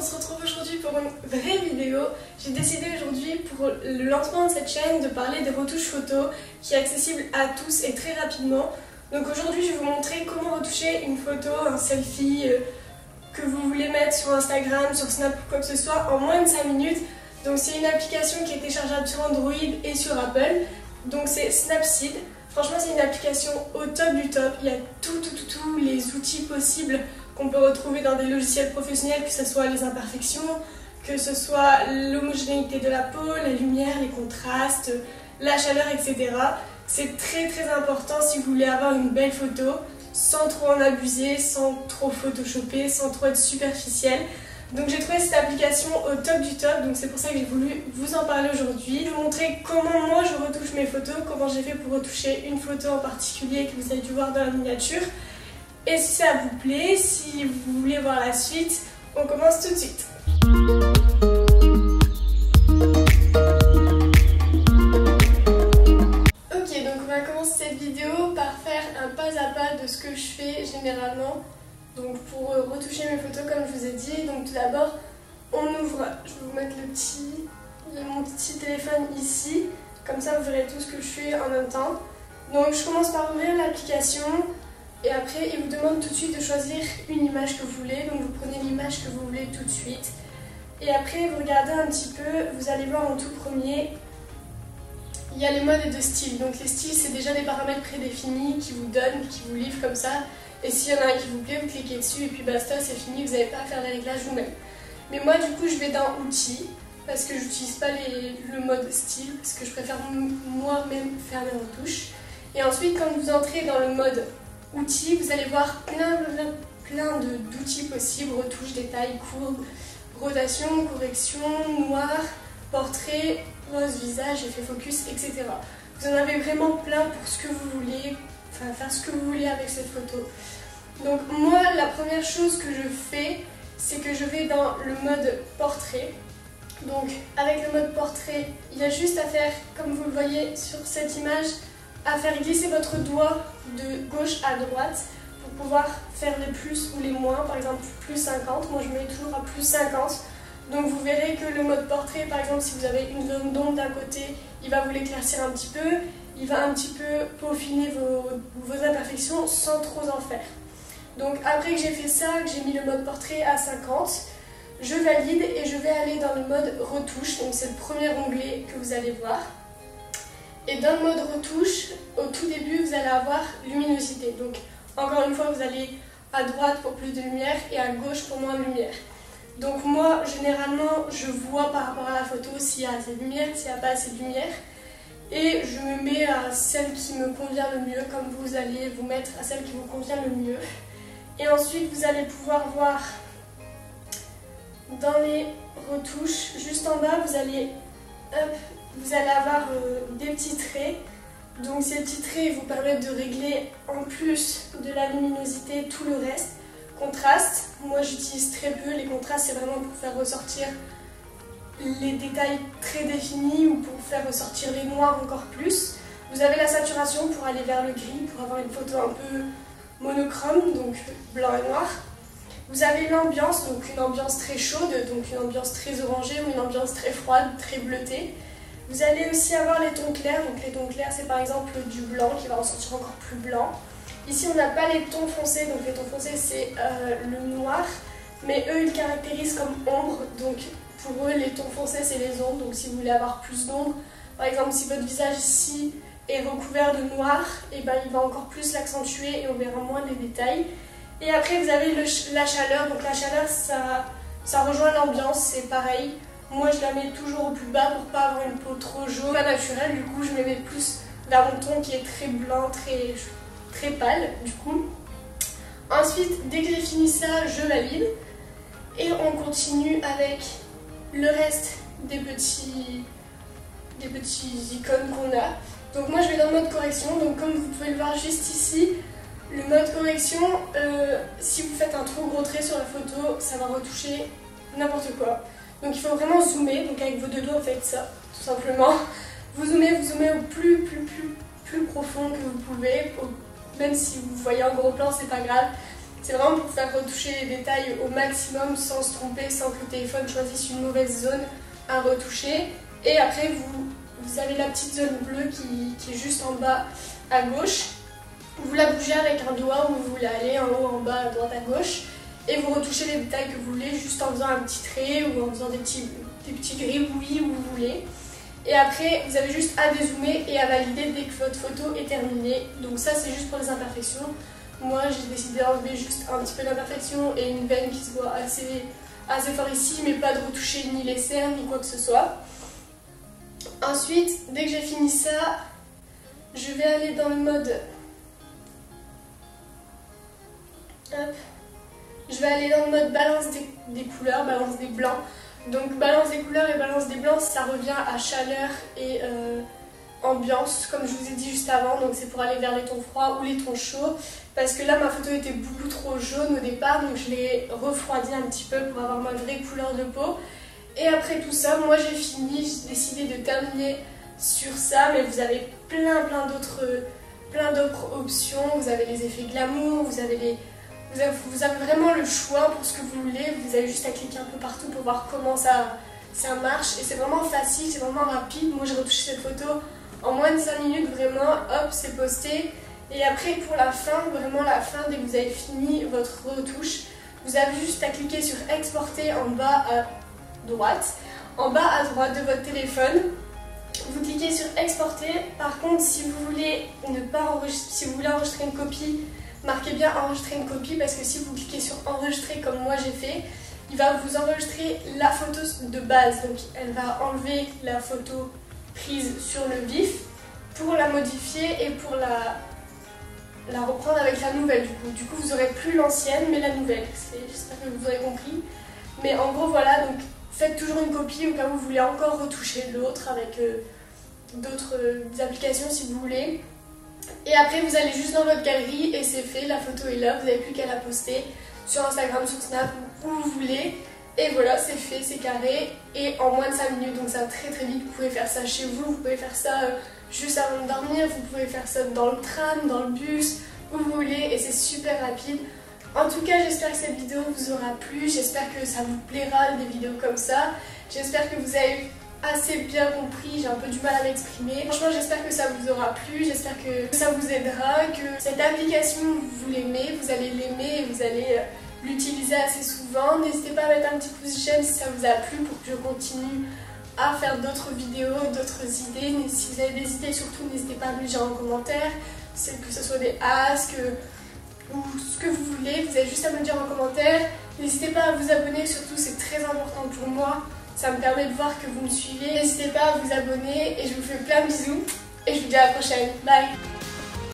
se retrouve aujourd'hui pour une vraie vidéo. J'ai décidé aujourd'hui pour le lancement de cette chaîne de parler des retouches photos qui est accessible à tous et très rapidement. Donc aujourd'hui je vais vous montrer comment retoucher une photo, un selfie que vous voulez mettre sur Instagram, sur Snap ou quoi que ce soit en moins de 5 minutes. Donc c'est une application qui est téléchargeable sur Android et sur Apple. Donc c'est Snapseed. Franchement c'est une application au top du top. Il y a tous les outils possibles qu'on peut retrouver dans des logiciels professionnels, que ce soit les imperfections, que ce soit l'homogénéité de la peau, la lumière, les contrastes, la chaleur, etc. C'est très important si vous voulez avoir une belle photo, sans trop en abuser, sans trop photoshopper, sans trop être superficiel. Donc j'ai trouvé cette application au top du top, donc c'est pour ça que j'ai voulu vous en parler aujourd'hui. Je vais vous montrer comment moi je retouche mes photos, comment j'ai fait pour retoucher une photo en particulier que vous avez dû voir dans la miniature. Et si ça vous plaît, si vous voulez voir la suite, on commence tout de suite. Ok, donc on va commencer cette vidéo par faire un pas à pas de ce que je fais généralement. Donc pour retoucher mes photos comme je vous ai dit, donc tout d'abord on ouvre, je vais vous mettre mon petit téléphone ici, comme ça vous verrez tout ce que je fais en même temps. Donc je commence par ouvrir l'application. Et après, il vous demande tout de suite de choisir une image que vous voulez. Donc vous prenez l'image que vous voulez tout de suite. Et après, vous regardez un petit peu, vous allez voir en tout premier, il y a les modes de style. Donc les styles, c'est déjà des paramètres prédéfinis qui vous donnent, qui vous livrent comme ça. Et s'il y en a un qui vous plaît, vous cliquez dessus et puis basta, c'est fini, vous n'avez pas à faire les réglages vous-même. Mais moi, du coup, je vais dans Outils, parce que je n'utilise pas le mode style, parce que je préfère moi-même faire mes retouches. Et ensuite, quand vous entrez dans le mode Outils, vous allez voir plein d'outils possibles, retouches, détails, courbes, rotation, correction, noir, portrait, pose, visage, effet focus, etc. Vous en avez vraiment plein pour ce que vous voulez, enfin faire ce que vous voulez avec cette photo. Donc moi, la première chose que je fais, c'est que je vais dans le mode portrait. Donc avec le mode portrait, il y a juste à faire, comme vous le voyez sur cette image, à faire glisser votre doigt de gauche à droite pour pouvoir faire les plus ou les moins, par exemple plus 50, moi je mets toujours à plus 50. Donc vous verrez que le mode portrait, par exemple si vous avez une zone d'ombre d'un côté, il va vous l'éclaircir un petit peu, il va un petit peu peaufiner vos imperfections sans trop en faire. Donc après que j'ai fait ça, que j'ai mis le mode portrait à 50, je valide et je vais aller dans le mode retouche, donc c'est le premier onglet que vous allez voir. Et dans le mode retouche, au tout début, vous allez avoir luminosité. Donc, encore une fois, vous allez à droite pour plus de lumière et à gauche pour moins de lumière. Donc moi, généralement, je vois par rapport à la photo s'il y a assez de lumière, s'il n'y a pas assez de lumière. Et je me mets à celle qui me convient le mieux, comme vous allez vous mettre à celle qui vous convient le mieux. Et ensuite, vous allez pouvoir voir dans les retouches, juste en bas, vous allez avoir des petits traits. Donc ces petits traits vous permettent de régler en plus de la luminosité tout le reste. Contraste, moi j'utilise très peu, les contrastes c'est vraiment pour faire ressortir les détails très définis ou pour faire ressortir les noirs encore plus. Vous avez la saturation pour aller vers le gris, pour avoir une photo un peu monochrome, donc blanc et noir. Vous avez l'ambiance, donc une ambiance très chaude, donc une ambiance très orangée ou une ambiance très froide, très bleutée. Vous allez aussi avoir les tons clairs, donc les tons clairs c'est par exemple du blanc qui va ressortir encore plus blanc. Ici on n'a pas les tons foncés, donc les tons foncés c'est le noir, mais eux ils caractérisent comme ombre, donc pour eux les tons foncés c'est les ombres, donc si vous voulez avoir plus d'ombre, par exemple si votre visage ici est recouvert de noir, et ben il va encore plus l'accentuer et on verra moins les détails. Et après vous avez la chaleur, donc la chaleur ça rejoint l'ambiance, c'est pareil. Moi je la mets toujours au plus bas pour pas avoir une peau trop jaune, pas naturelle, du coup je me mets plus vers mon ton qui est très blanc, très pâle du coup. Ensuite dès que j'ai fini ça, je valide et on continue avec le reste des petits icônes qu'on a. Donc moi je vais dans le mode correction, donc comme vous pouvez le voir juste ici, le mode correction, si vous faites un trop gros trait sur la photo, ça va retoucher n'importe quoi. Donc il faut vraiment zoomer, donc avec vos deux doigts vous faites ça, tout simplement. Vous zoomez au plus profond que vous pouvez, même si vous voyez en gros plan, c'est pas grave. C'est vraiment pour faire retoucher les détails au maximum sans se tromper, sans que le téléphone choisisse une mauvaise zone à retoucher. Et après vous avez la petite zone bleue qui est juste en bas à gauche. Vous la bougez avec un doigt où vous voulez aller, en haut, en bas, à droite, à gauche. Et vous retouchez les détails que vous voulez juste en faisant un petit trait ou en faisant des petits gribouillis où vous voulez. Et après, vous avez juste à dézoomer et à valider dès que votre photo est terminée. Donc ça, c'est juste pour les imperfections. Moi, j'ai décidé d'enlever juste un petit peu d'imperfection et une veine qui se voit assez fort ici, mais pas de retoucher ni les cernes ni quoi que ce soit. Ensuite, dès que j'ai fini ça, je vais aller dans le mode... Hop. Je vais aller dans le mode balance des couleurs, balance des blancs. Donc balance des couleurs et balance des blancs, ça revient à chaleur et ambiance, comme je vous ai dit juste avant. Donc c'est pour aller vers les tons froids ou les tons chauds. Parce que là, ma photo était beaucoup trop jaune au départ, donc je l'ai refroidi un petit peu pour avoir ma vraie couleur de peau. Et après tout ça, moi j'ai fini, j'ai décidé de terminer sur ça, mais vous avez plein d'autres options. Vous avez les effets glamour, vous avez vraiment le choix pour ce que vous voulez. Vous avez juste à cliquer un peu partout pour voir comment ça marche. Et c'est vraiment facile, c'est vraiment rapide. Moi j'ai retouché cette photo en moins de 5 minutes, vraiment, hop, c'est posté. Et après pour la fin, vraiment la fin, dès que vous avez fini votre retouche, vous avez juste à cliquer sur exporter en bas à droite. En bas à droite de votre téléphone, vous cliquez sur exporter. Par contre, si vous voulez enregistrer une copie, marquez bien enregistrer une copie, parce que si vous cliquez sur enregistrer comme moi j'ai fait, il va vous enregistrer la photo de base. Donc elle va enlever la photo prise sur le vif pour la modifier et pour la reprendre avec la nouvelle. Du coup vous aurez plus l'ancienne mais la nouvelle. J'espère que vous aurez compris. Mais en gros voilà, donc faites toujours une copie au cas où vous voulez encore retoucher l'autre avec d'autres applications si vous voulez. Et après vous allez juste dans votre galerie et c'est fait, la photo est là, vous n'avez plus qu'à la poster sur Instagram, sur Snap, où vous voulez. Et voilà, c'est fait, c'est carré et en moins de 5 minutes, donc ça va très très vite. Vous pouvez faire ça chez vous, vous pouvez faire ça juste avant de dormir, vous pouvez faire ça dans le tram, dans le bus, où vous voulez, et c'est super rapide. En tout cas, j'espère que cette vidéo vous aura plu, j'espère que ça vous plaira des vidéos comme ça. J'espère que vous avez assez bien compris, j'ai un peu du mal à m'exprimer. Franchement, j'espère que ça vous aura plu, j'espère que ça vous aidera, que cette application, vous l'aimez, vous allez l'aimer et vous allez l'utiliser assez souvent. N'hésitez pas à mettre un petit pouce j'aime si ça vous a plu pour que je continue à faire d'autres vidéos, d'autres idées. Si vous avez des idées, surtout, n'hésitez pas à me le dire en commentaire, que ce soit des asks ou ce que vous voulez, vous avez juste à me le dire en commentaire. N'hésitez pas à vous abonner, surtout c'est très important pour moi. Ça me permet de voir que vous me suivez. N'hésitez pas à vous abonner et je vous fais plein de bisous. Et je vous dis à la prochaine. Bye!